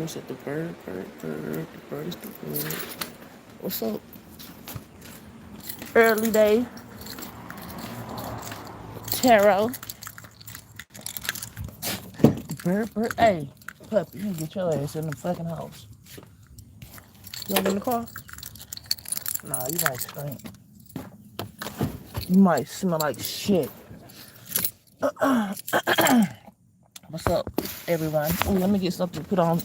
What's it? The bird. The bird is the bird. What's up? Early day tarot. Bird. Hey, puppy, you get your ass in the fucking house. You want in the car? Nah, you might stink. You might smell like shit. What's up, everyone? Ooh, let me get something to put on.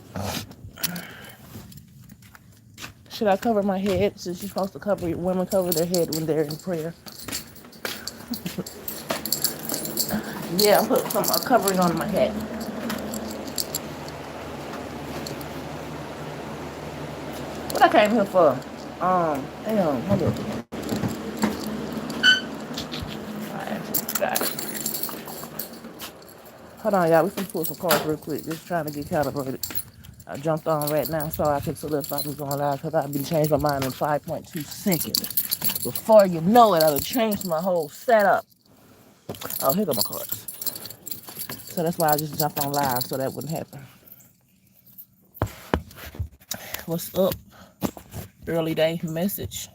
Should I cover my head since you're supposed to women cover their head when they're in prayer? Yeah, I'll put some covering on my head. What I came here for? Damn, hold up. Alright, hold on, y'all. We can pull some cards real quick. Just trying to get calibrated. I jumped on right now so I could solidify what's going on because I've been changed my mind in 5.2 seconds. Before you know it, I've changed my whole setup. Oh, here go my cards. So that's why I just jumped on live so that wouldn't happen. What's up? Early day message.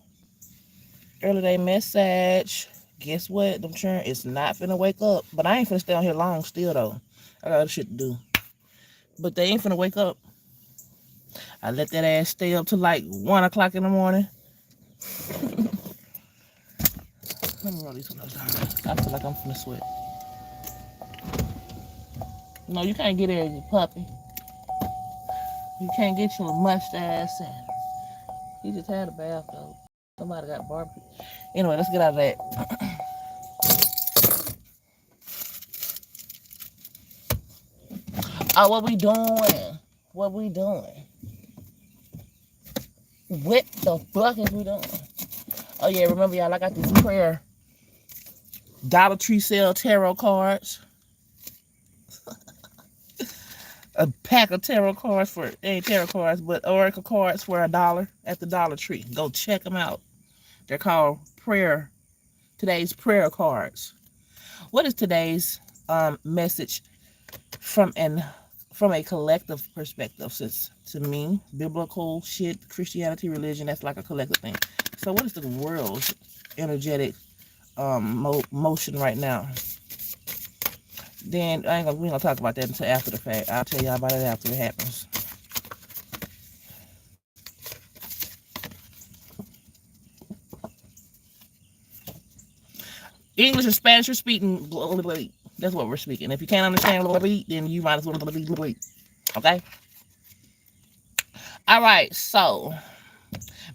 Early day message. Guess what? Them churn is not finna wake up. But I ain't finna stay on here long still though. I got other shit to do. But they ain't finna wake up. I let that ass stay up till like 1 o'clock in the morning. Let me roll these ones down. I feel like I'm finna sweat. No, you can't get there, you puppy. You can't get your mustache in. He just had a bath though. Somebody got barbecue. Anyway, let's get out of that. Oh, what we doing? What we doing? What the fuck is we doing? Oh yeah, remember y'all, I got these prayer Dollar Tree sale tarot cards. A pack of tarot cards ain't tarot cards, but oracle cards for $1 at the Dollar Tree. Go check them out. They're called today's prayer cards. What is today's message from a collective perspective? Since to me, biblical shit, Christianity, religion, that's like a collective thing. So what is the world's energetic motion right now? Then we ain't gonna talk about that until after the fact. I'll tell y'all about it after it happens. English or Spanish, you're speaking. That's what we're speaking. If you can't understand, then you might as well. Okay. All right. So,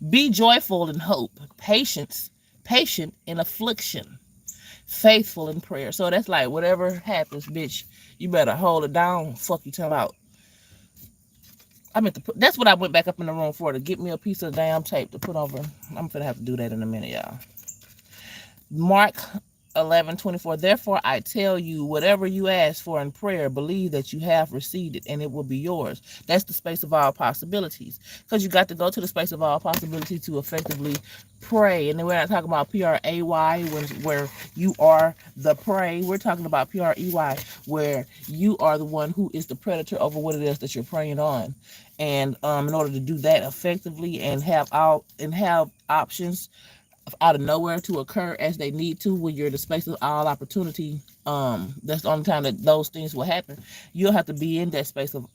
be joyful in hope, patient in affliction, faithful in prayer. So that's like whatever happens, bitch, you better hold it down. Fuck you, tell out. That's what I went back up in the room for, to get me a piece of damn tape to put over. I'm gonna have to do that in a minute, y'all. Mark 11:24. Therefore I tell you, whatever you ask for in prayer, believe that you have received it and it will be yours. That's the space of all possibilities, because you got to go to the space of all possibilities to effectively pray. And then we're not talking about PRAY, where you are the prey. We're talking about PREY, where you are the one who is the predator over what it is that you're preying on. And in order to do that effectively and have options out of nowhere to occur as they need to, when you're in the space of all opportunity, that's the only time that those things will happen. You'll have to be in that space of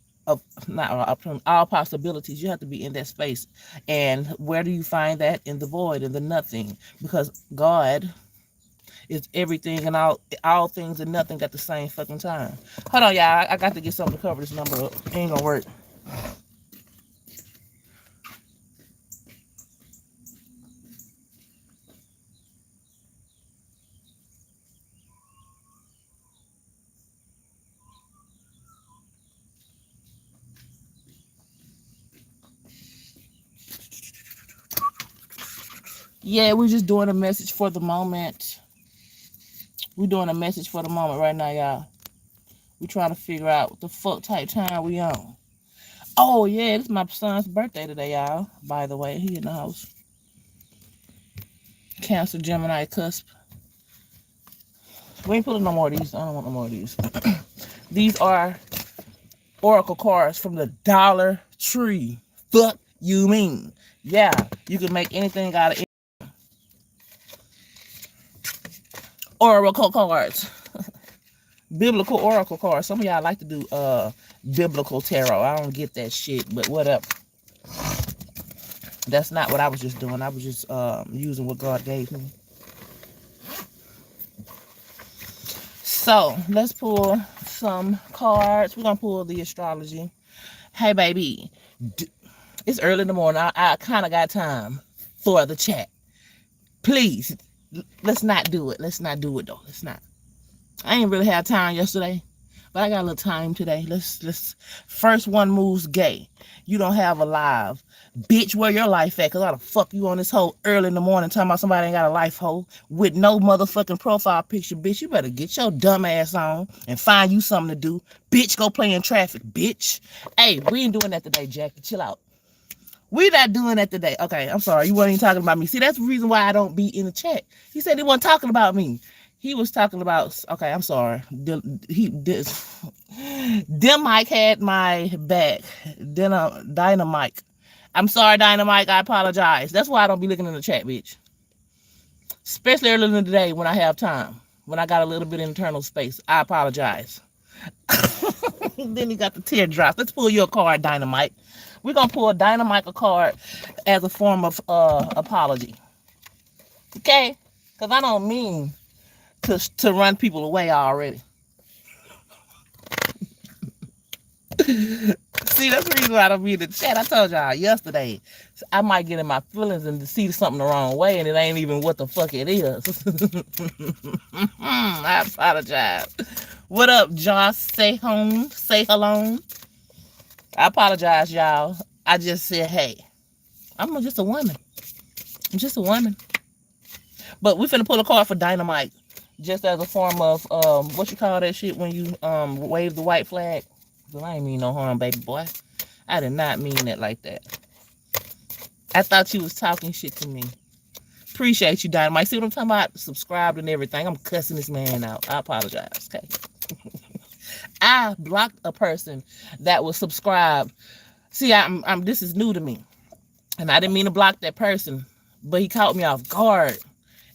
not all possibilities. You have to be in that space. And where do you find that? In the void, in the nothing, because God is everything and all things and nothing at the same fucking time. Hold on, y'all. I got to get something to cover this number up. It ain't gonna work. Yeah, we're just doing a message for the moment. We're doing a message for the moment right now, y'all. We're trying to figure out what the fuck type time we on. Oh, yeah, it's my son's birthday today, y'all. By the way, he in the house. Cancer, Gemini, cusp. We ain't pulling no more of these. I don't want no more of these. These are oracle cards from the Dollar tree. Fuck you mean. Yeah, you can make anything out of oracle cards. Biblical oracle cards. Some of y'all like to do biblical tarot. I don't get that shit, but whatever. That's not what I was just doing. I was just using what God gave me. So let's pull some cards. We're gonna pull the astrology. Hey baby, it's early in the morning. I kind of got time for the chat. Please, let's not do it. Let's not do it though. Let's not. I ain't really had time yesterday, but I got a little time today. Let's. First one moves gay. You don't have a live. Bitch, where your life at? Cause how the fuck you on this hoe early in the morning talking about somebody ain't got a life hoe with no motherfucking profile picture, bitch. You better get your dumb ass on and find you something to do. Bitch, go play in traffic, bitch. Hey, we ain't doing that today, Jackie. Chill out. We not doing that today. Okay, I'm sorry. You weren't even talking about me. See, that's the reason why I don't be in the chat. He said he wasn't talking about me. He was talking about, okay, I'm sorry. Them Mike had my back. Dynamite. I'm sorry, Dynamite. I apologize. That's why I don't be looking in the chat, bitch. Especially early in the day when I have time. When I got a little bit of internal space. I apologize. Then he got the teardrops. Let's pull your card, Dynamite. We're going to pull Dynamite a card as a form of apology. Okay? Because I don't mean to run people away already. See, that's the reason why I don't read the chat. I told y'all yesterday, I might get in my feelings and see something the wrong way, and it ain't even what the fuck it is. I apologize. What up, Josh? Say home. Say hello. I apologize, y'all. I just said, hey, I'm just a woman. I'm just a woman. But we finna pull a card for Dynamite, just as a form of what you call that shit when you wave the white flag. Well, I ain't mean no harm, baby boy. I did not mean that like that. I thought you was talking shit to me. Appreciate you, Dynamite. See what I'm talking about? Subscribed and everything. I'm cussing this man out. I apologize. Okay. I blocked a person that was subscribed. See, I'm this is new to me. And I didn't mean to block that person, but he caught me off guard.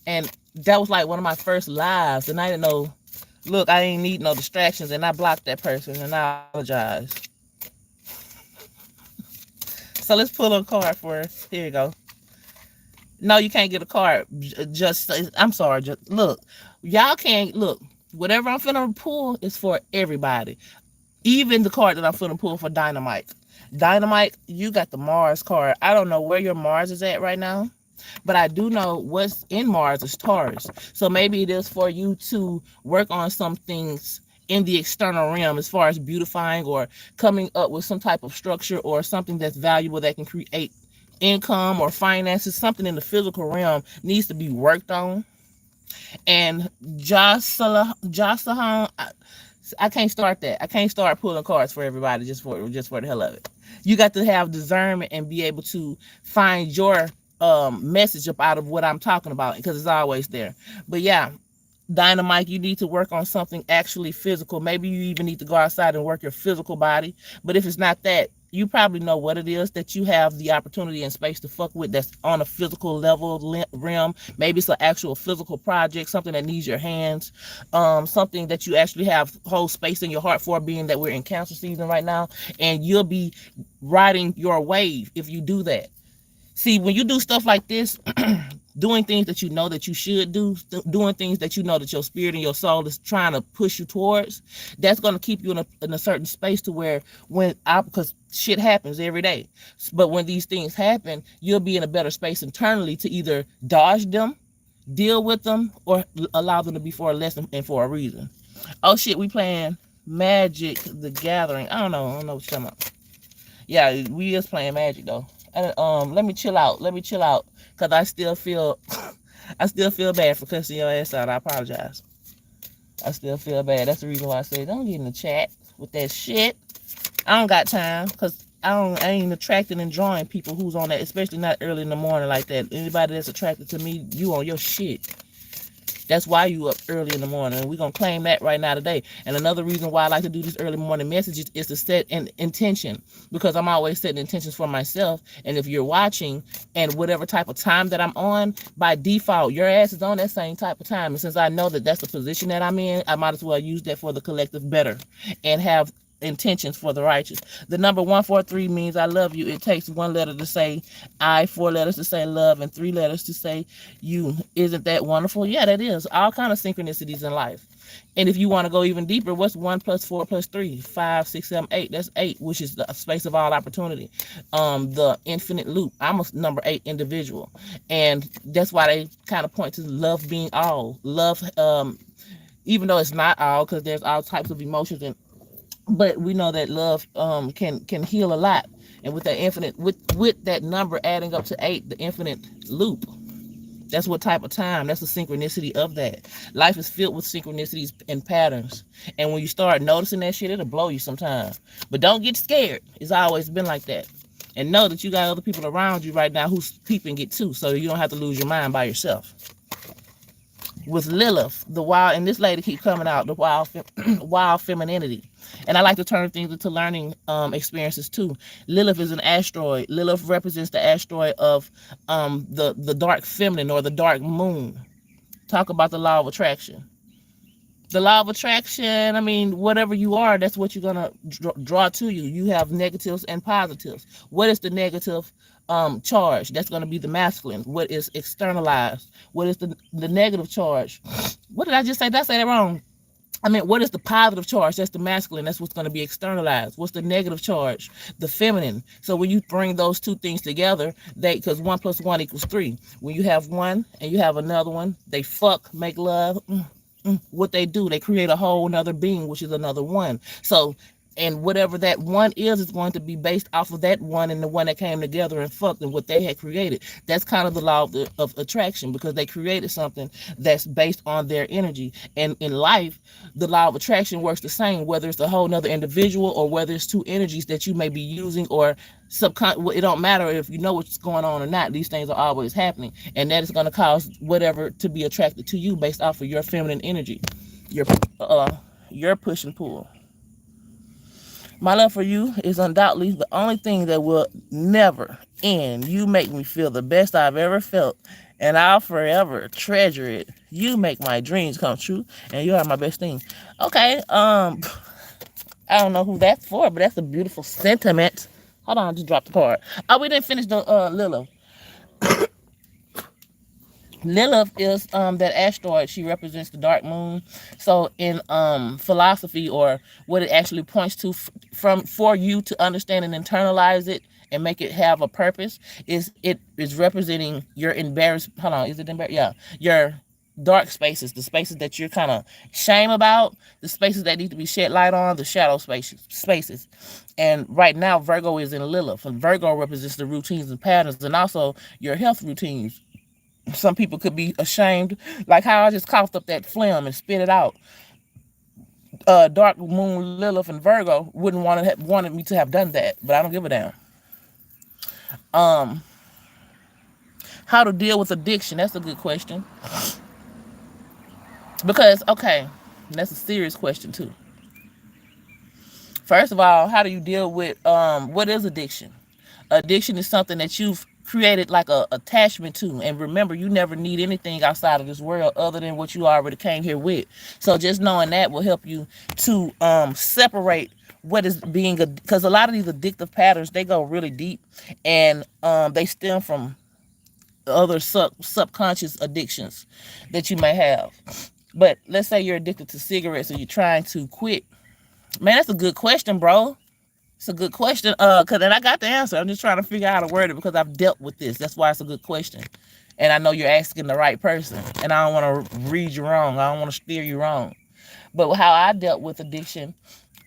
And that was like one of my first lives. And I didn't know, look, I didn't need no distractions. And I blocked that person and I apologize. So let's pull a card for us. Here you go. No, you can't get a card. Just, I'm sorry. Just look, y'all can't look. Whatever I'm finna pull is for everybody. Even the card that I'm finna pull for Dynamite. Dynamite, you got the Mars card. I don't know where your Mars is at right now, but I do know what's in Mars is Taurus. So maybe it is for you to work on some things in the external realm as far as beautifying or coming up with some type of structure or something that's valuable that can create income or finances. Something in the physical realm needs to be worked on. And Jocelyn, I can't start that. I can't start pulling cards for everybody just for the hell of it. You got to have discernment and be able to find your message up out of what I'm talking about, because it's always there. But yeah, Dynamite, you need to work on something actually physical. Maybe you even need to go outside and work your physical body. But if it's not that, you probably know what it is that you have the opportunity and space to fuck with that's on a physical level realm. Maybe it's an actual physical project, something that needs your hands, something that you actually have whole space in your heart for, being that we're in Cancer season right now, and you'll be riding your wave if you do that. See, when you do stuff like this, doing things that you know that you should do, doing things that you know that your spirit and your soul is trying to push you towards, that's going to keep you in a certain space to where because shit happens every day. But when these things happen, you'll be in a better space internally to either dodge them, deal with them, or allow them to be for a lesson and for a reason. Oh shit, we playing Magic the Gathering. I don't know what you're talking about. Yeah, we is playing Magic though. Let me chill out. Cause I still feel bad for cussing your ass out. I apologize. I still feel bad. That's the reason why I say don't get in the chat with that shit. I don't got time, cause I ain't attracting and drawing people who's on that, especially not early in the morning like that. Anybody that's attracted to me, you on your shit. That's why you up early in the morning. And we're going to claim that right now today. And another reason why I like to do these early morning messages is to set an intention, because I'm always setting intentions for myself. And if you're watching and whatever type of time that I'm on, by default, your ass is on that same type of time. And since I know that that's the position that I'm in, I might as well use that for the collective better and have intentions for the righteous. The number 143 means I love you. It takes one letter to say I, four letters to say love, and three letters to say you. Isn't that wonderful? Yeah, that is. All kind of synchronicities in life. And if you want to go even deeper, what's 1 plus 4 plus 3? 5, 6, 7, 8. That's 8, which is the space of all opportunity. The infinite loop. I'm a number 8 individual. And that's why they kind of point to love being all. Love, even though it's not all, because there's all types of emotions, and but we know that love can heal a lot. And with that infinite, with that number adding up to 8, the infinite loop, that's what type of time, that's the synchronicity of that. Life is filled with synchronicities and patterns. And when you start noticing that shit, it'll blow you sometimes. But don't get scared. It's always been like that. And know that you got other people around you right now who's peeping it too, so you don't have to lose your mind by yourself. With Lilith, the wild, and this lady keep coming out, the wild, wild femininity. And I like to turn things into learning experiences too. Lilith is an asteroid. Lilith represents the asteroid of the dark feminine, or the dark moon. Talk about the law of attraction. The law of attraction, I mean, whatever you are, that's what you're going to draw to you. You have negatives and positives. What is the negative charge? That's going to be the masculine. What is externalized? What is the negative charge? What did I just say? Did I say that wrong? I mean, what is the positive charge? That's the masculine. That's what's going to be externalized. What's the negative charge? The feminine. So when you bring those two things together, because 1 plus 1 equals 3. When you have one and you have another one, they fuck, make love. What they do, they create a whole another being, which is another one. So, and whatever that one is going to be based off of that one and the one that came together and fucked and what they had created. That's kind of the law of attraction, because they created something that's based on their energy. And in life, the law of attraction works the same, whether it's a whole nother individual or whether it's two energies that you may be using, or it don't matter if you know what's going on or not. These things are always happening, and that is going to cause whatever to be attracted to you based off of your feminine energy, your push and pull. My love for you is undoubtedly the only thing that will never end. You make me feel the best I've ever felt, and I'll forever treasure it. You make my dreams come true, and you are my best thing. Okay, I don't know who that's for, but that's a beautiful sentiment. Hold on, I just dropped the card. Oh, we didn't finish the Lilith. Lilith is that asteroid. She represents the dark moon. So in philosophy, or what it actually points to for you to understand and internalize it and make it have a purpose, is it is representing your embarrassed. Hold on, is it embarrassed? Yeah, your dark spaces, the spaces that you're kind of shame about, the spaces that need to be shed light on, the shadow spaces. And right now, Virgo is in Lilith, and Virgo represents the routines and patterns, and also your health routines. Some people could be ashamed, like how I just coughed up that phlegm and spit it out. Dark moon Lilith and Virgo wouldn't wanted me to have done that, but I don't give a damn. How to deal with addiction? That's a good question. Because, okay, that's a serious question too. First of all, how do you deal with what is addiction? Addiction is something that you've created like a attachment to. And remember, you never need anything outside of this world other than what you already came here with. So just knowing that will help you to separate what is being, because a lot of these addictive patterns, they go really deep, and they stem from other subconscious addictions that you may have. But let's say you're addicted to cigarettes or you're trying to quit. Man, that's a good question, bro. It's a good question. And I got the answer. I'm just trying to figure out how to word it because I've dealt with this. That's why it's a good question. And I know you're asking the right person. And I don't want to read you wrong. I don't want to steer you wrong. But how I dealt with addiction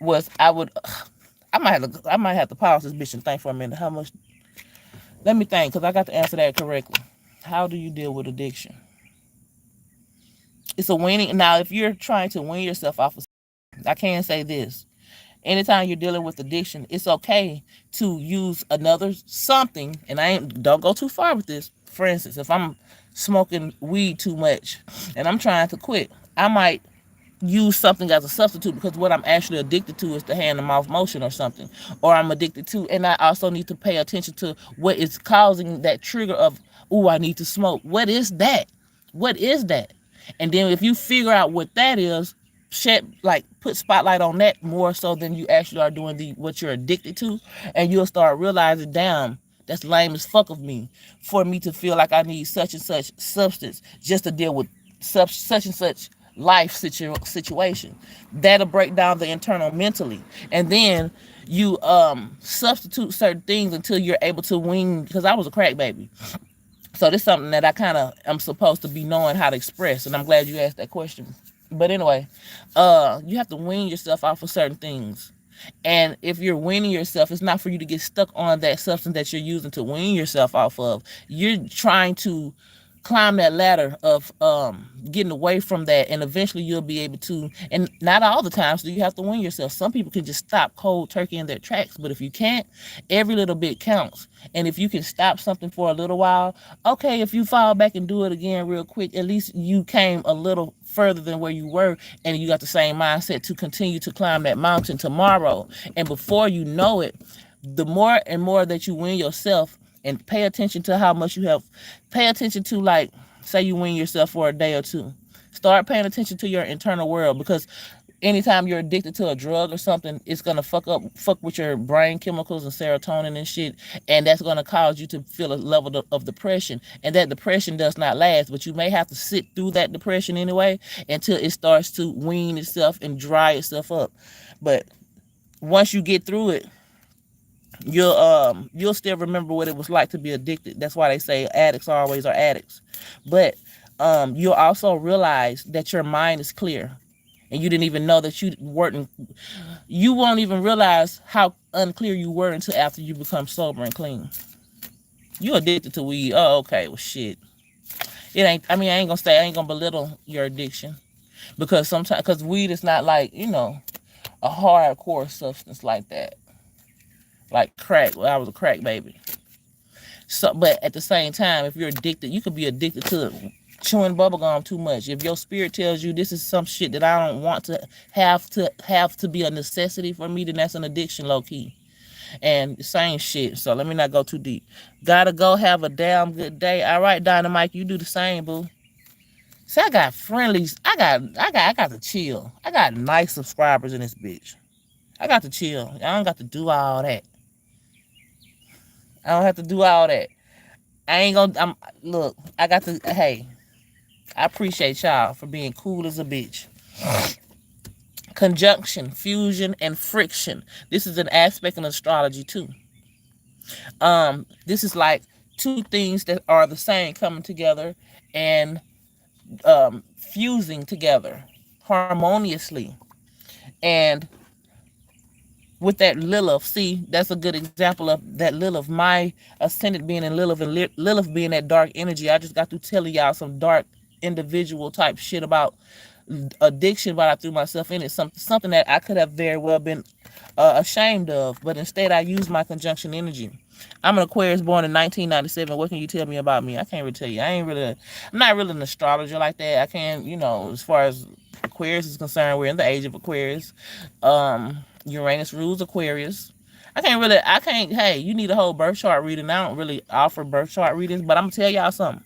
was I might have to pause this bitch and think for a minute. How much? Let me think, because I got to answer that correctly. How do you deal with addiction? It's a weaning. Now, if you're trying to wean yourself off of, I can say this. Anytime you're dealing with addiction, it's okay to use another something, and don't go too far with this, for instance, if I'm smoking weed too much and I'm trying to quit, I might use something as a substitute because what I'm actually addicted to is the hand to mouth motion or something, or I'm addicted to, and I also need to pay attention to what is causing that trigger of, oh, I need to smoke. What is that? What is that? And then if you figure out what that is, like put spotlight on that more so than you actually are doing the what you're addicted to, and you'll start realizing, damn, that's lame as fuck of me for me to feel like I need such and such substance just to deal with such and such life situation. That'll break down the internal mentally, and then you substitute certain things until you're able to wean. Because I was a crack baby, so this is something that I kind of am supposed to be knowing how to express, and I'm glad you asked that question. But anyway, you have to wean yourself off of certain things. And if you're weaning yourself, it's not for you to get stuck on that substance that you're using to wean yourself off of. You're trying to climb that ladder of getting away from that, and eventually you'll be able to. And not all the times do you have to wean yourself. Some people can just stop cold turkey in their tracks, but if you can't, every little bit counts. And if you can stop something for a little while, okay, if you fall back and do it again real quick, at least you came a little further than where you were, and you got the same mindset to continue to climb that mountain tomorrow. And before you know it, the more and more that you win yourself, and pay attention to how much you have, pay attention to, like, say you win yourself for a day or two, start paying attention to your internal world, because anytime you're addicted to a drug or something, it's gonna fuck with your brain chemicals and serotonin and shit, and that's gonna cause you to feel a level of depression, and that depression does not last. But you may have to sit through that depression anyway until it starts to wean itself and dry itself up. But once you get through it, you'll still remember what it was like to be addicted. That's why they say addicts always are addicts. But you'll also realize that your mind is clear, and you didn't even know that you weren't. You won't even realize how unclear you were until after you become sober and clean. You addicted to weed? Oh, okay. Well, shit. It ain't. I mean, I ain't gonna belittle your addiction, because sometimes, because weed is not like, a hardcore substance like that, like crack. Well, I was a crack baby. So, but at the same time, if you're addicted, you could be addicted to chewing bubblegum too much. If your spirit tells you this is some shit that I don't want to have to be a necessity for me, then that's an addiction, low key. And same shit. So let me not go too deep. Gotta go. Have a damn good day. All right, Dynamite, you do the same, boo. See, I got friendlies. I got to chill. I got nice subscribers in this bitch. I got to chill. I don't got to do all that. I don't have to do all that. I ain't gonna. Look. I got to. Hey, I appreciate y'all for being cool as a bitch. Conjunction, fusion, and friction. This is an aspect in astrology too. This is like two things that are the same coming together and fusing together harmoniously. And with that Lilith, see, that's a good example of that Lilith, my ascendant being in Lilith, and Lilith being that dark energy. I just got to telling y'all some dark individual type shit about addiction, but I threw myself in it. Something that I could have very well been ashamed of, but instead I used my conjunction energy. I'm an Aquarius born in 1997. What can you tell me about me? I can't really tell you. I'm not really an astrologer like that. I can't, as far as Aquarius is concerned, we're in the age of Aquarius. Uranus rules Aquarius. Hey, you need a whole birth chart reading. I don't really offer birth chart readings, but I'm gonna tell y'all something.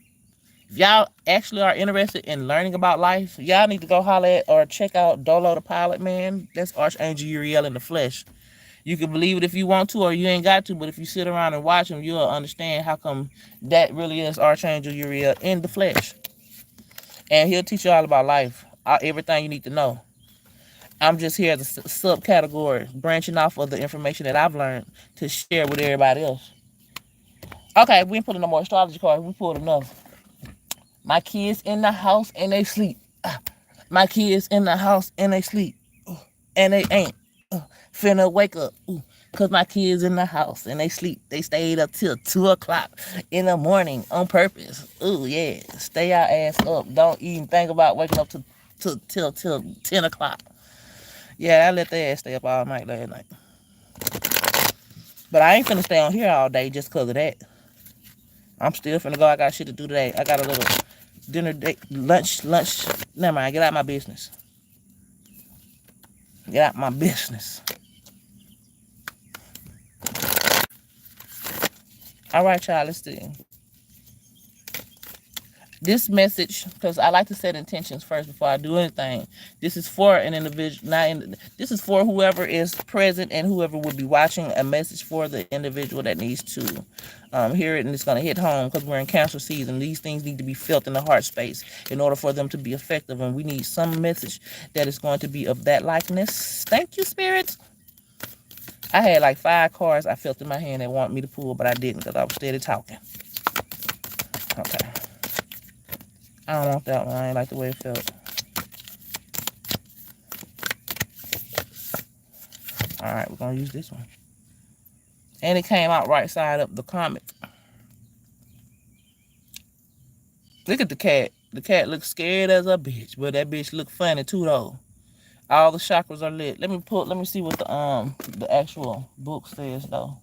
If y'all actually are interested in learning about life, y'all need to go holler at or check out Dolo the Pilot, man. That's Archangel Uriel in the flesh. You can believe it if you want to, or you ain't got to, but if you sit around and watch him, you'll understand how come that really is Archangel Uriel in the flesh. And he'll teach you all about life, everything you need to know. I'm just here as a subcategory, branching off of the information that I've learned to share with everybody else. Okay, we ain't pulling no more astrology cards. We pulled enough. My kids in the house and they sleep. My kids in the house and they sleep. And they ain't finna wake up. Cause my kids in the house and they sleep. They stayed up till 2 o'clock in the morning on purpose. Ooh, yeah. Stay our ass up. Don't even think about waking up till 10 o'clock. Yeah, I let their ass stay up all night last night. But I ain't finna stay on here all day just cause of that. I'm still finna go. I got shit to do today. I got a little dinner date, lunch. Never mind. Get out my business. Get out my business. All right, y'all. Let's see. This message, because I like to set intentions first before I do anything. This is for an individual. This is for whoever is present and whoever will be watching. A message for the individual that needs to hear it, and it's going to hit home because we're in Cancer season. These things need to be felt in the heart space in order for them to be effective, and we need some message that is going to be of that likeness. Thank you, Spirit. I had like 5 cards I felt in my hand that wanted me to pull, but I didn't because I was steady talking. Okay. I don't want that one. I ain't like the way it felt. All right, we're going to use this one. And it came out right side up the comic. Look at the cat. The cat looks scared as a bitch, but that bitch look funny too, though. All the chakras are lit. Let me see what the actual book says, though.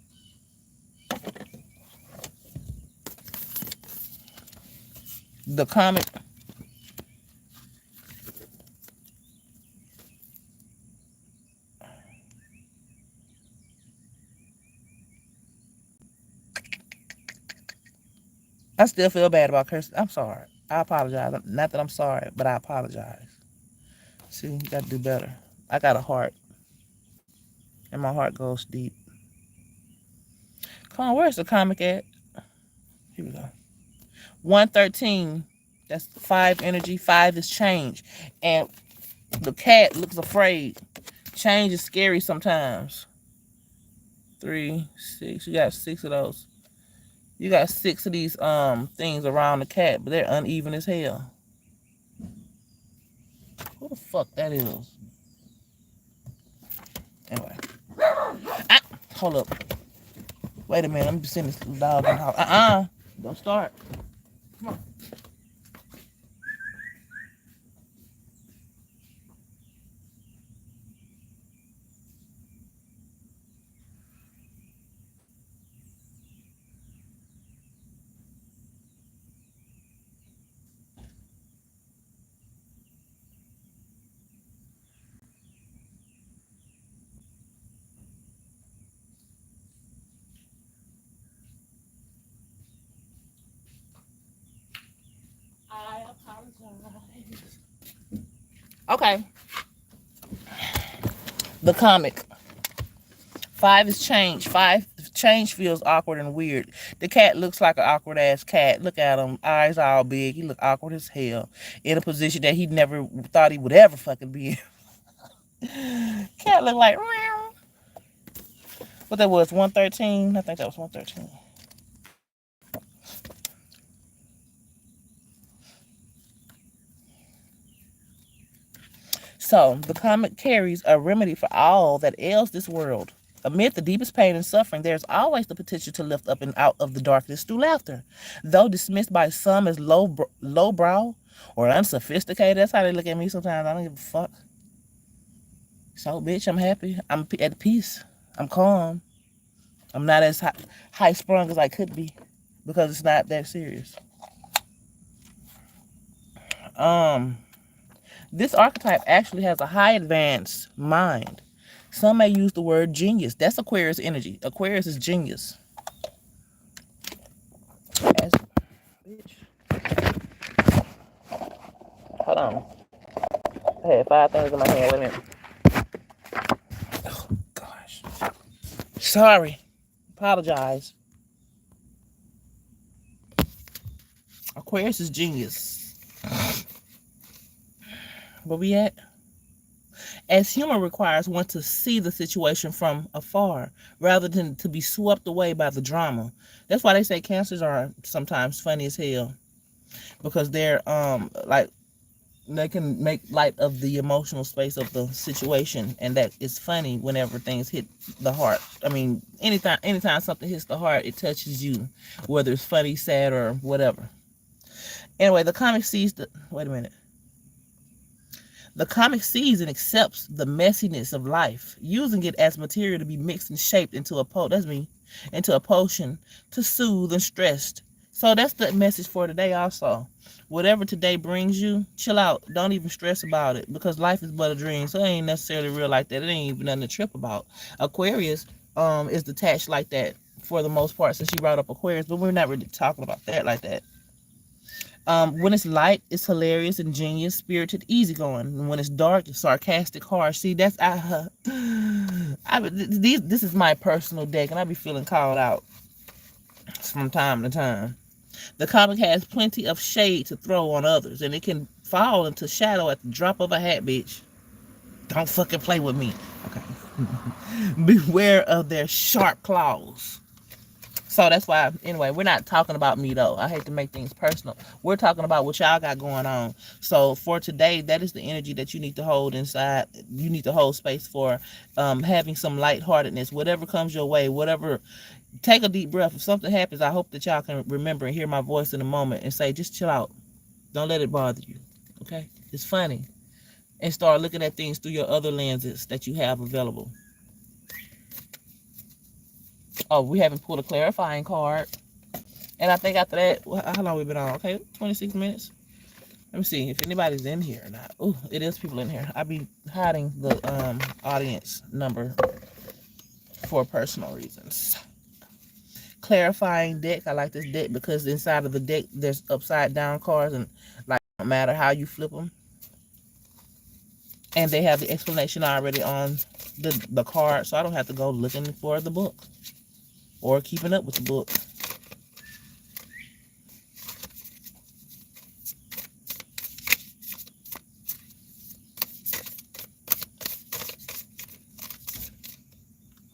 The comic. I still feel bad about cursing. I'm sorry. I apologize. Not that I'm sorry, but I apologize. See, you got to do better. I got a heart. And my heart goes deep. Come on, where's the comic at? Here we go. 113. That's 5 energy. 5 is change. And the cat looks afraid. Change is scary sometimes. 3, 6. You got 6 of those. You got 6 of these things around the cat, but they're uneven as hell. Who the fuck that is? Anyway. Hold up. Wait a minute. I'm just sending this dog in the house. Don't start. Come on. I apologize. Okay. The comic. 5 is change. 5 change feels awkward and weird. The cat looks like an awkward ass cat. Look at him. Eyes all big. He look awkward as hell. In a position that he never thought he would ever fucking be in. Cat look like what that was, 113? I think that was 113. So, the comic carries a remedy for all that ails this world. Amid the deepest pain and suffering, there is always the potential to lift up and out of the darkness through laughter. Though dismissed by some as lowbrow or unsophisticated, that's how they look at me sometimes. I don't give a fuck. So, bitch, I'm happy. I'm at peace. I'm calm. I'm not as high sprung as I could be because it's not that serious. This archetype actually has a high advanced mind. Some may use the word genius. That's Aquarius energy. Aquarius is genius. Bitch. Hold on. I had 5 things in my hand. Wait a minute. Oh, gosh. Sorry. Apologize. Aquarius is genius. Where we at? As humor requires one to see the situation from afar rather than to be swept away by the drama. That's why they say cancers are sometimes funny as hell, because they're like they can make light of the emotional space of the situation, and that is funny whenever things hit the heart. I mean, anytime something hits the heart, it touches you, whether it's funny, sad, or whatever. Anyway, the comic sees the wait a minute. The comic sees and accepts the messiness of life, using it as material to be mixed and shaped into a potion to soothe and stressed So that's the message for today also. Whatever today brings you, chill out. Don't even stress about it, because life is but a dream. So it ain't necessarily real like that. It ain't even nothing to trip about. Aquarius is detached like that for the most part, since you brought up Aquarius, but we're not really talking about that like that. When it's light, it's hilarious, ingenious, spirited, easygoing. And when it's dark, it's sarcastic, harsh. See, that's this is my personal deck, and I be feeling called out from time to time. The comic has plenty of shade to throw on others, and it can fall into shadow at the drop of a hat, bitch. Don't fucking play with me. Okay. Beware of their sharp claws. So that's why, anyway, we're not talking about me though. I hate to make things personal. We're talking about what y'all got going on. So for today, that is the energy that you need to hold inside. You need to hold space for having some lightheartedness. Whatever comes your way, whatever, take a deep breath. If something happens, I hope that y'all can remember and hear my voice in a moment and say, just chill out. Don't let it bother you. Okay? It's funny. And start looking at things through your other lenses that you have available. Oh, we haven't pulled a clarifying card. And I think after that, how long we been on? Okay, 26 minutes. Let me see if anybody's in here or not. Oh, it is people in here. I be hiding the audience number for personal reasons. Clarifying deck. I like this deck because inside of the deck there's upside down cards, and like no matter how you flip them, and they have the explanation already on the card, so I don't have to go looking for the book or keeping up with the book.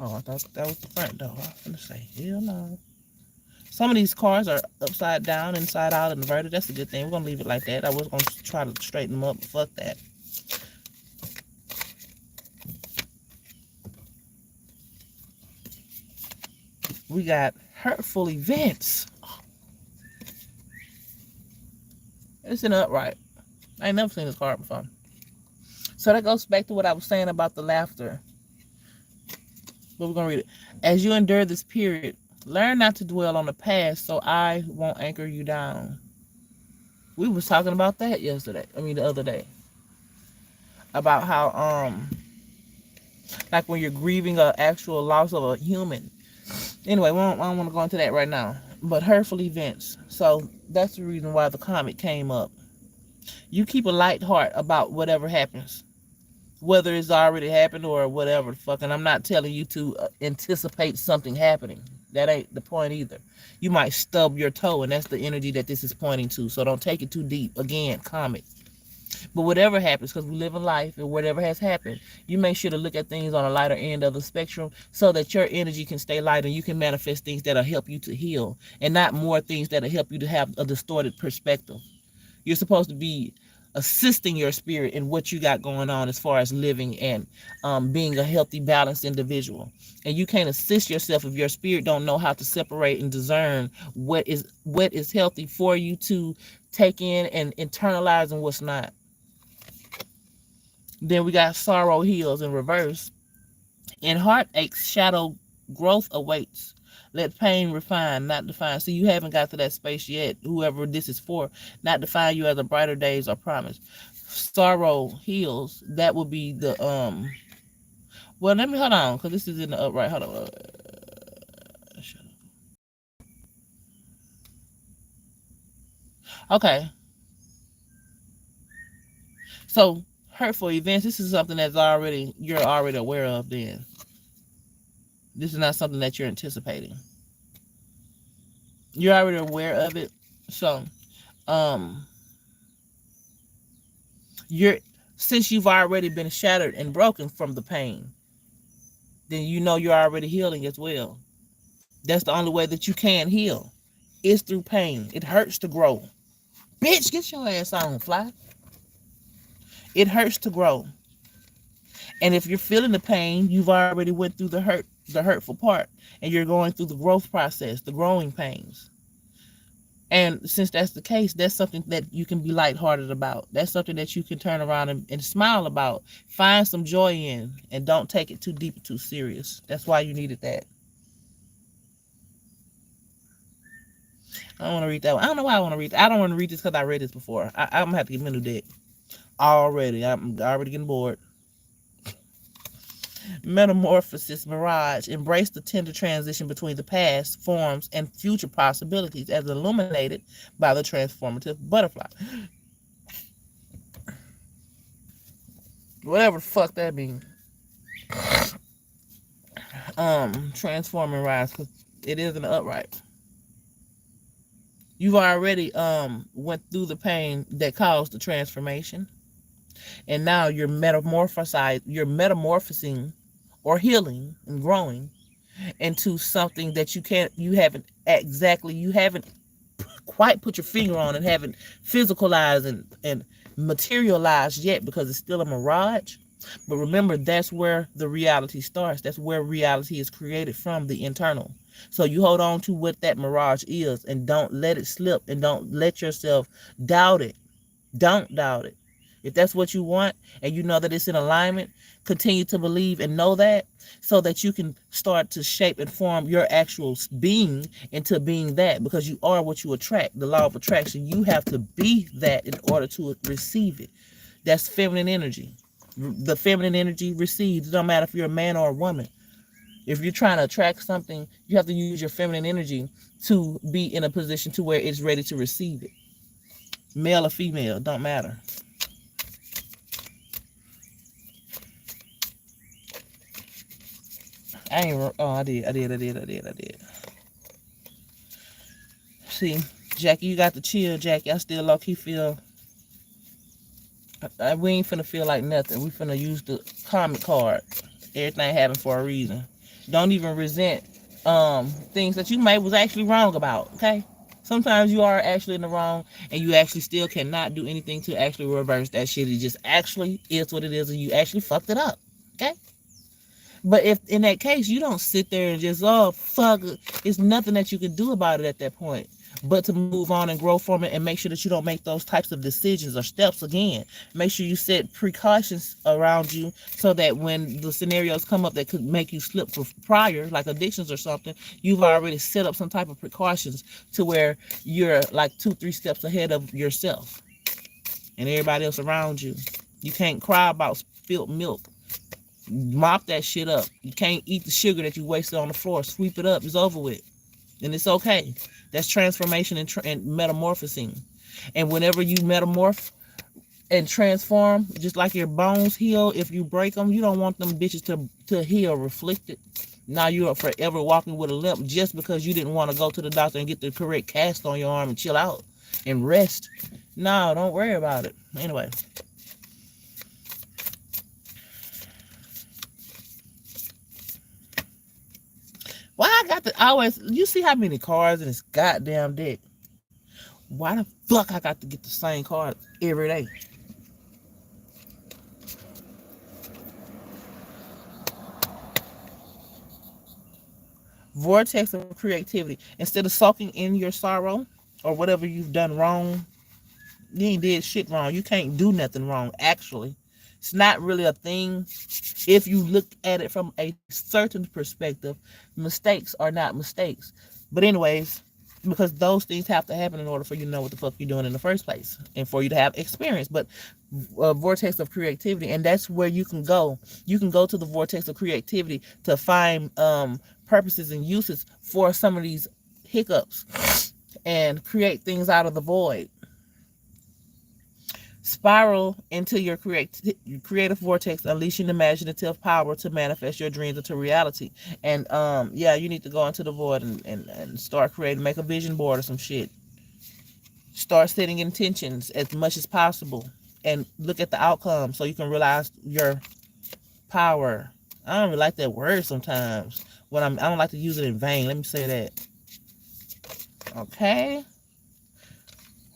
Oh, I thought that was the front door. I was gonna say, hell no. Some of these cards are upside down, inside out, and inverted. That's a good thing. We're gonna leave it like that. I was gonna try to straighten them up, but fuck that. We got hurtful events. It's an upright. I ain't never seen this card before. So that goes back to what I was saying about the laughter. But we're gonna read it. As you endure this period, learn not to dwell on the past, so I won't anchor you down. We was talking about that yesterday. I mean the other day. About how like when you're grieving an actual loss of a human. Anyway, I don't want to go into that right now. But hurtful events. So that's the reason why the comic came up. You keep a light heart about whatever happens, whether it's already happened or whatever the fuck. And I'm not telling you to anticipate something happening. That ain't the point either. You might stub your toe, and that's the energy that this is pointing to. So don't take it too deep. Again, comic. But whatever happens, because we live in life, and whatever has happened, you make sure to look at things on a lighter end of the spectrum so that your energy can stay light and you can manifest things that'll help you to heal, and not more things that'll help you to have a distorted perspective. You're supposed to be assisting your spirit in what you got going on as far as living and being a healthy, balanced individual. And you can't assist yourself if your spirit don't know how to separate and discern what is healthy for you to take in and internalize and what's not. Then we got sorrow heals in reverse. In heartaches, shadow growth awaits. Let pain refine, not define. See, you haven't got to that space yet. Whoever this is for, not define you as a brighter days or promise. Sorrow heals. That would be the Well, let me hold on, because this is in the upright. Hold on. Okay. So hurtful events. This is something that's you're already aware of. Then this is not something that you're anticipating. You're already aware of it. So, um, you're since you've already been shattered and broken from the pain, then you know you're already healing as well. That's the only way that you can heal is through pain. It hurts to grow. Bitch, get your ass on, fly. It hurts to grow. And if you're feeling the pain, you've already went through the hurtful part, and you're going through the growth process, the growing pains. And since that's the case, that's something that you can be lighthearted about. That's something that you can turn around and smile about. Find some joy in, and don't take it too deep or too serious. That's why you needed that. I don't want to read that one. I don't know why I want to read. I don't want to read this because I read this before. I'm gonna have to get me a new deck already. I'm already getting bored. Metamorphosis mirage. Embrace the tender transition between the past forms and future possibilities as illuminated by the transformative butterfly. Whatever the fuck that means. Transforming rise because it is an upright. You've already went through the pain that caused the transformation, and now you're metamorphosing or healing and growing into something that you haven't quite put your finger on and haven't physicalized and materialized yet because it's still a mirage. But remember, that's where the reality starts. That's where reality is created from, the internal. So you hold on to what that mirage is and don't let it slip, and don't let yourself doubt it. Don't doubt it. If that's what you want and you know that it's in alignment, continue to believe and know that, so that you can start to shape and form your actual being into being that, because you are what you attract. The law of attraction, you have to be that in order to receive it. That's feminine energy. The feminine energy receives. It don't matter if you're a man or a woman. If you're trying to attract something, you have to use your feminine energy to be in a position to where it's ready to receive it. Male or female, don't matter. I did. See, Jackie, you got the chill, Jackie. I still low-key feel, we ain't finna feel like nothing. We finna use the karmic card. Everything happened for a reason. Don't even resent things that you may was actually wrong about, okay? Sometimes you are actually in the wrong, and you actually still cannot do anything to actually reverse that shit. It just actually is what it is, and you actually fucked it up, okay? But if in that case, you don't sit there and just, oh, fuck, it's nothing that you can do about it at that point, but to move on and grow from it and make sure that you don't make those types of decisions or steps again. Make sure you set precautions around you so that when the scenarios come up that could make you slip for prior, like addictions or something, you've already set up some type of precautions to where you're like 2-3 steps ahead of yourself and everybody else around you. You can't cry about spilt milk. Mop that shit up. You can't eat the sugar that you wasted on the floor. Sweep it up. It's over with. And it's okay. That's transformation and metamorphosing. And whenever you metamorph and transform, just like your bones heal, if you break them, you don't want them bitches to heal reflected. Now you're forever walking with a limp just because you didn't want to go to the doctor and get the correct cast on your arm and chill out and rest. No, don't worry about it. Anyway. Why I got to always, you see how many cards in this goddamn deck? Why the fuck I got to get the same card every day? Vortex of creativity. Instead of soaking in your sorrow or whatever you've done wrong, you ain't did shit wrong. You can't do nothing wrong, actually. It's not really a thing. If you look at it from a certain perspective, mistakes are not mistakes. But anyways, because those things have to happen in order for you to know what the fuck you're doing in the first place and for you to have experience. But vortex of creativity, and that's where you can go. You can go to the vortex of creativity to find purposes and uses for some of these hiccups and create things out of the void. Spiral into your creative vortex, unleashing imaginative power to manifest your dreams into reality. And yeah, you need to go into the void and start creating, make a vision board or some shit. Start setting intentions as much as possible and look at the outcome so you can realize your power. I don't really like that word sometimes. I don't like to use it in vain. Let me say that. Okay.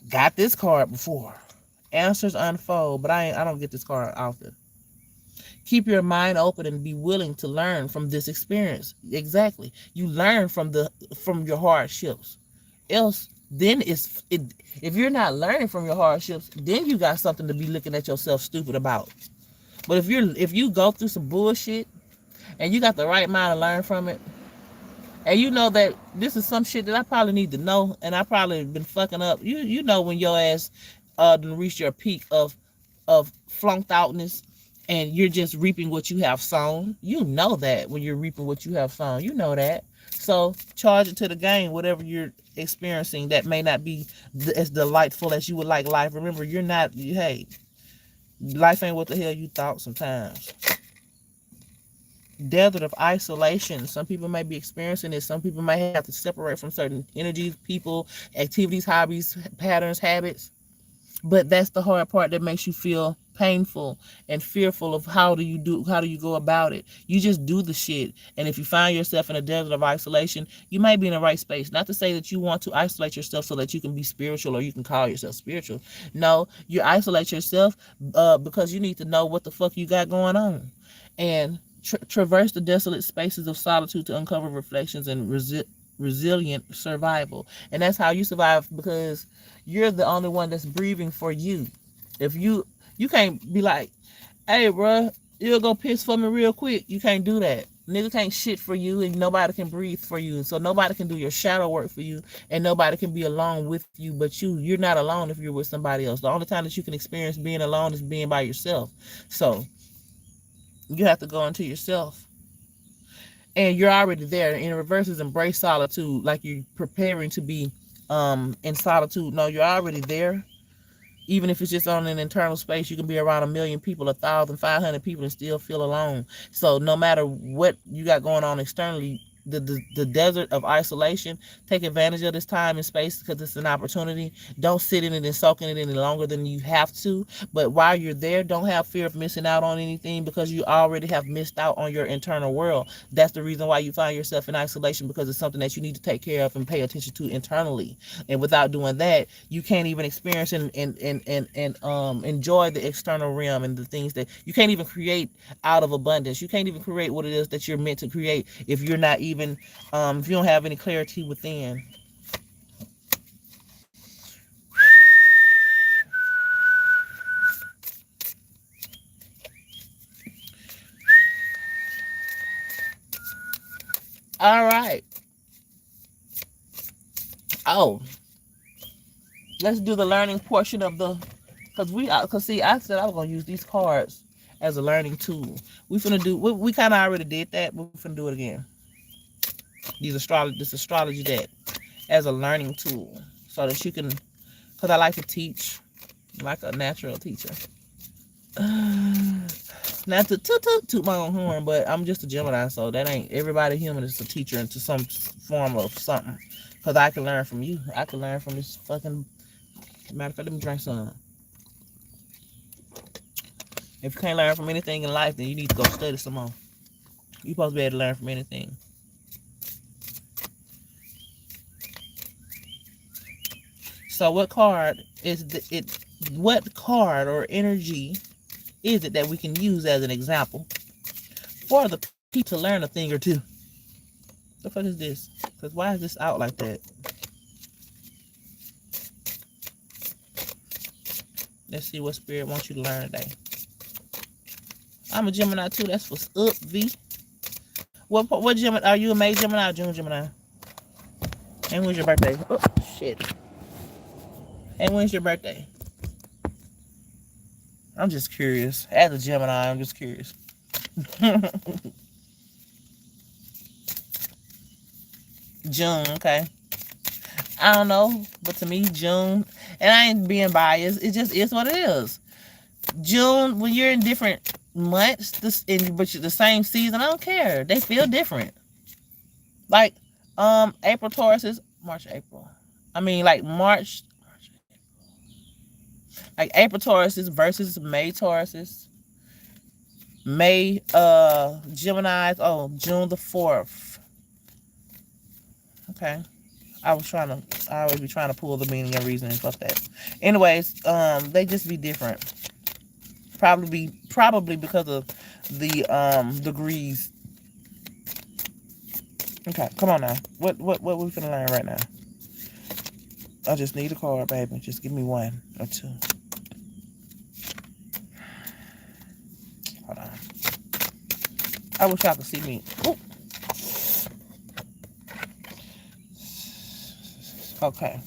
Got this card before. Answers unfold, but I don't get this card often. Keep your mind open and be willing to learn from this experience. Exactly. You learn from your hardships. Else, then if you're not learning from your hardships, then you got something to be looking at yourself stupid about. But if you go through some bullshit and you got the right mind to learn from it, And you know that this is some shit that I probably need to know, and I probably been fucking up. You know when your ass done reached your peak of flunked outness, and you're just reaping what you have sown. You know that when you're reaping what you have sown, you know that. So charge it to the game, whatever you're experiencing that may not be as delightful as you would like life. Remember, you're not. Hey, life ain't what the hell you thought sometimes. Desert of isolation. Some people may be experiencing this. Some people may have to separate from certain energies, people, activities, hobbies, patterns, habits. But that's the hard part that makes you feel painful and fearful of how do you go about it. You just do the shit. And if you find yourself in a desert of isolation, you might be in the right space. Not to say that you want to isolate yourself so that you can be spiritual or you can call yourself spiritual. No, you isolate yourself because you need to know what the fuck you got going on. And traverse the desolate spaces of solitude to uncover reflections and resilient survival. And that's how you survive, because you're the only one that's breathing for you. If you can't be like, hey bro, you'll go piss for me real quick. You can't do that. Nigga can't shit for you, and nobody can breathe for you. So nobody can do your shadow work for you, and nobody can be alone with you but you. You're not alone if you're with somebody else. The only time that you can experience being alone is being by yourself. So you have to go into yourself. And you're already there. And in reverse is embrace solitude, like you're preparing to be in solitude. No, you're already there. Even if it's just on an internal space, you can be around 1,000,000 people, 1,500 people, and still feel alone. So no matter what you got going on externally, the desert of isolation, take advantage of this time and space because it's an opportunity. Don't sit in it and soak in it any longer than you have to. But while you're there, don't have fear of missing out on anything, because you already have missed out on your internal world. That's the reason why you find yourself in isolation, because it's something that you need to take care of and pay attention to internally. And without doing that, you can't even experience and enjoy the external realm and the things that you can't even create out of abundance. You can't even create what it is that you're meant to create if you're not even if you don't have any clarity within. All right. Oh, let's do the learning portion of the, because see, I said I was gonna use these cards as a learning tool. We finna do, we kind of already did that, but we're finna do it again. This astrology deck as a learning tool, so that you can, because I like to teach like a natural teacher. Not to toot my own horn, but I'm just a Gemini, so that ain't everybody. Human is a teacher into some form of something. Because I can learn from you. I can learn from this fucking. Matter of fact, let me drink some. If you can't learn from anything in life, then you need to go study some more. You're supposed to be able to learn from anything. So what card is it? What card or energy is it that we can use as an example for the people to learn a thing or two? The fuck is this? Because why is this out like that? Let's see what spirit wants you to learn today. I'm a Gemini too. That's what's up, V. What Gemini? Are you a May Gemini or June Gemini? And when's your birthday? Oh, shit. And when's your birthday? I'm just curious. As a Gemini, I'm just curious. June, okay. I don't know, but to me, June, and I ain't being biased, it just is what it is. June, when you're in different months, but you're the same season, I don't care. They feel different. Like, April Taurus, March, April. I mean, like March, like April Taurus versus May Taurus. May Geminis. Oh, June the 4th. Okay. I always be trying to pull the meaning and reasoning. Fuck that. Anyways, they just be different. Probably because of the degrees. Okay, come on now. What we finna learn right now? I just need a card, baby. Just give me one or two. Hold on. I wish y'all could see me. Ooh. Okay.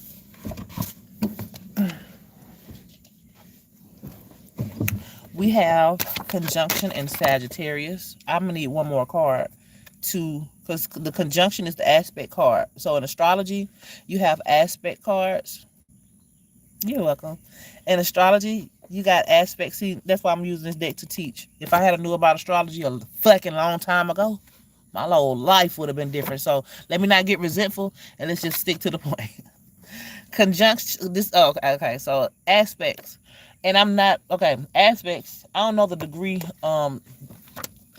We have conjunction in Sagittarius. I'm gonna need one more card to, because the conjunction is the aspect card. So in astrology, you have aspect cards. You're welcome. In astrology, you got aspects. See, that's why I'm using this deck to teach. If I had knew about astrology a fucking long time ago, my whole life would have been different. So let me not get resentful and let's just stick to the point. Conjunction. This. Oh, okay. So aspects, and I'm not okay. Aspects. I don't know the degree. The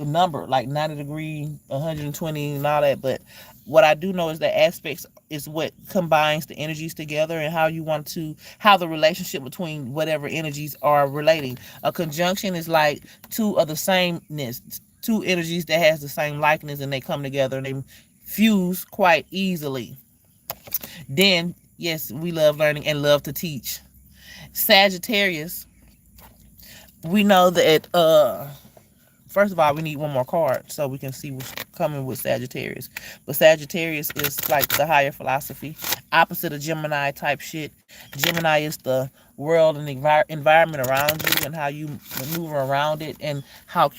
number like 90 degree, 120, and all that. But what I do know is that aspects is what combines the energies together and how the relationship between whatever energies are relating. A conjunction is like two of the sameness, two energies that has the same likeness, and they come together and they fuse quite easily. Then, yes, we love learning and love to teach. Sagittarius, we know that first of all, we need one more card so we can see what's coming with Sagittarius. But Sagittarius is like the higher philosophy, opposite of Gemini type shit. Gemini is the world and the environment around you and how you maneuver around it, and how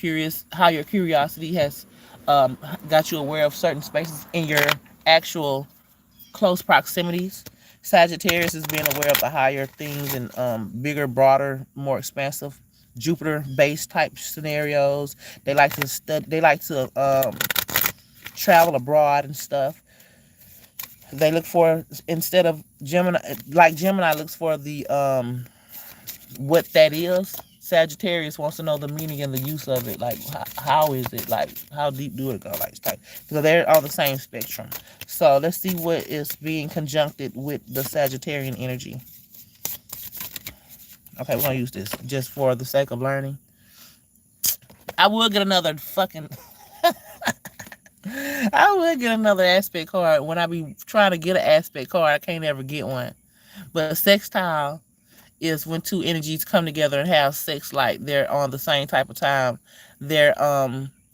your curiosity has got you aware of certain spaces in your actual close proximities. Sagittarius is being aware of the higher things and bigger, broader, more expansive Jupiter-based type scenarios. They like to study. They like to travel abroad and stuff. They look for, instead of Gemini, like Gemini looks for the what that is. Sagittarius wants to know the meaning and the use of it. Like, how is it? Like, how deep do it go? Like, so they're on the same spectrum. So let's see what is being conjuncted with the Sagittarian energy. Okay, we're gonna use this just for the sake of learning. I will get another fucking. I will get another aspect card. When I be trying to get an aspect card, I can't ever get one. But sextile is when two energies come together and have sex, like they're on the same type of time. Their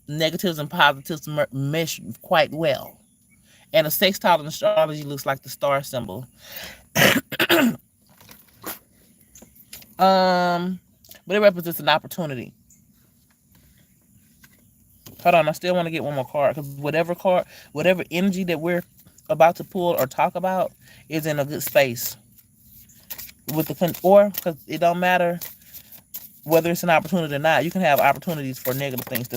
negatives and positives mesh quite well. And a sextile in astrology looks like the star symbol. But it represents an opportunity. Hold on, I still want to get one more card, because whatever energy that we're about to pull or talk about is in a good space with or because it don't matter whether it's an opportunity or not. You can have opportunities for negative things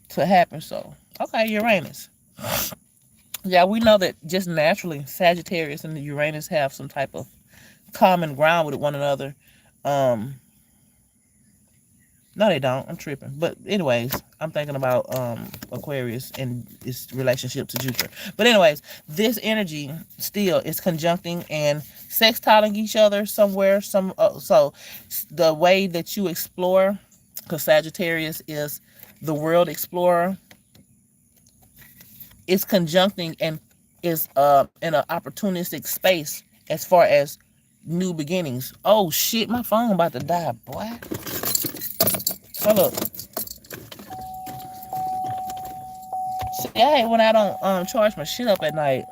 to happen. So, okay, Uranus. Yeah, we know that just naturally Sagittarius and Uranus have some type of common ground with one another. No, they don't. I'm tripping. But anyways, I'm thinking about Aquarius and its relationship to Jupiter. But anyways, this energy still is conjuncting and sextiling each other somewhere. So the way that you explore, because Sagittarius is the world explorer, is conjuncting and is in an opportunistic space as far as new beginnings. Oh shit, my phone about to die, boy. Hold up. See, I hate when I don't charge my shit up at night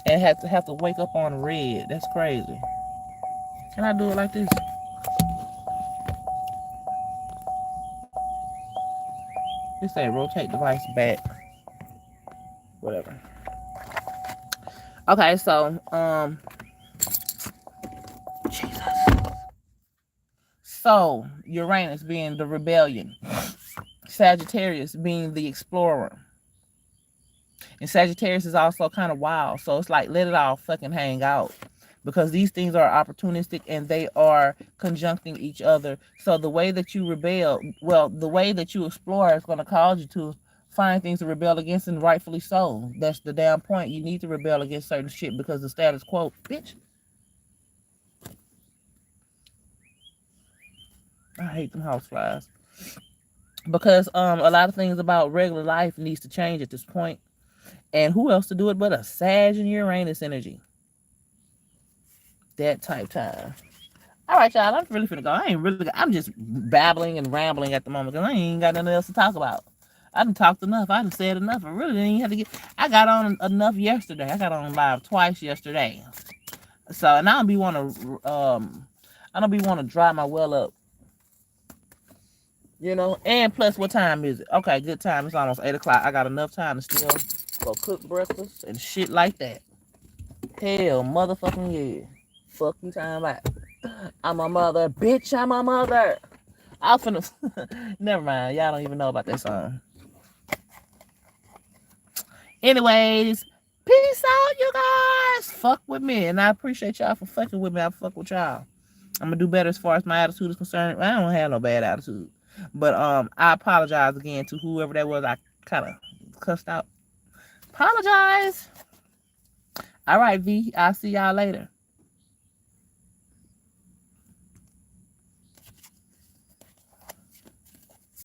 and have to wake up on red. That's crazy. Can I do it like this? It say rotate device back. Whatever. Okay, so Jesus. So Uranus being the rebellion, Sagittarius being the explorer. And Sagittarius is also kind of wild. So it's like, let it all fucking hang out. Because these things are opportunistic and they are conjuncting each other. So the way that you rebel, well, the way that you explore is going to cause you to find things to rebel against, and rightfully so. That's the damn point. You need to rebel against certain shit because the status quo, bitch. I hate them house flies. Because a lot of things about regular life needs to change at this point. And who else to do it but a Sag and Uranus energy? That type time. All right, y'all. I'm really finna go. I'm just babbling and rambling at the moment because I ain't got nothing else to talk about. I done talked enough. I done said enough. I really didn't even have to get. I got on enough yesterday. I got on live twice yesterday. So, and I don't be want to dry my well up. You know, and plus, what time is it? Okay, good time. It's almost 8 o'clock. I got enough time to still go cook breakfast and shit like that. Hell, motherfucking yeah. Fuck you talking about. I'm a mother, bitch. I'm a mother. I was finna. Never mind. Y'all don't even know about that song. Anyways, peace out, you guys. Fuck with me, and I appreciate y'all for fucking with me. I fuck with y'all. I'm gonna do better as far as my attitude is concerned. I don't have no bad attitude, but I apologize again to whoever that was. I kind of cussed out. Apologize. All right, V. I'll see y'all later.